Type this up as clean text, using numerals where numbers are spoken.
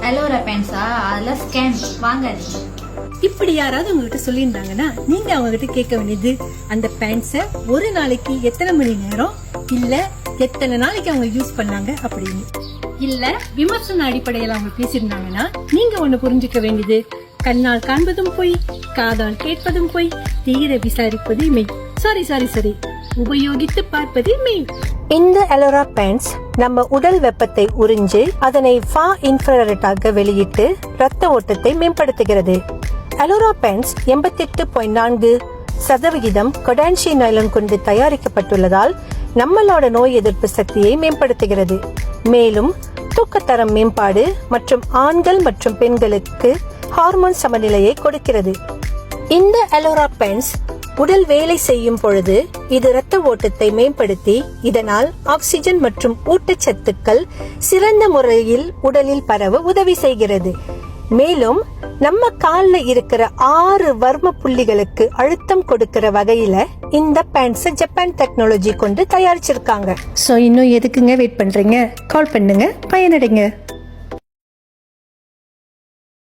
அலோரா பேண்ட்ஸா? அதெல்லாம் ஸ்கேம், வாங்காதீங்க. இப்படி யாராவது உங்ககிட்ட சொல்லியிருந்தாங்கன்னா நீங்க அவங்க கிட்ட கேட்க வேண்டியது, அந்த பேண்ட்ஸ ஒரு நாளைக்கு எத்தனை மணி நேரம் இல்ல எத்தனை நாளைக்கு அவங்க யூஸ் பண்ணாங்க அப்படின்னு. இல்ல விமர்சன அடிப்படையில அவங்க பேசியிருந்தாங்கன்னா நீங்க ஒண்ணு புரிஞ்சுக்க வேண்டியது, கண்ணால் காண்பதும் போய் காதால் கேட்பதும் போய் தீர விசாரிப்பது மெய். சரி உபயோகித்து பார்ப்பது மெய். இந்த அலோரா பேண்ட்ஸ் நம்ம உடல் வெப்பத்தை உறிஞ்சு அதனை ஃபார் இன்ஃப்ராரெட்டாக வெளியிட்டு ரத்த ஓட்டத்தை மேம்படுத்துகிறது. அலோரா பேண்ட்ஸ் 88.4% கொடான்சி நைலான் கொண்டு தயாரிக்கப்பட்டுள்ளதால் நம்மளோட நோய் எதிர்ப்பு சக்தியை மேம்படுத்துகிறது. மேலும் தூக்கத்தரம் மேம்பாடு மற்றும் ஆண்கள் மற்றும் பெண்களுக்கு ஹார்மோன் சமநிலையை கொடுக்கிறது. இந்த அலோரா பேண்ட்ஸ் உடல் வேலை செய்யும் பொழுது இது இரத்த ஓட்டத்தை மேம்படுத்தி இதனால் ஆக்சிஜன் மற்றும் ஊட்டச்சத்துக்கள் சிறந்த முறையில் உடலில் பரவ உதவி செய்கிறது. மேலும் நம்ம கால்ல இருக்கிற 6 வர்ம புள்ளிகளுக்கு அழுத்தம் கொடுக்கிற வகையில இந்த பேண்ட்ஸ் ஜப்பான் டெக்னாலஜி கொண்டு தயாரிச்சிருக்காங்க. சோ இன்னும் எதுக்குங்க வெயிட் பண்றீங்க? கால் பண்ணுங்க, பயனடைங்க.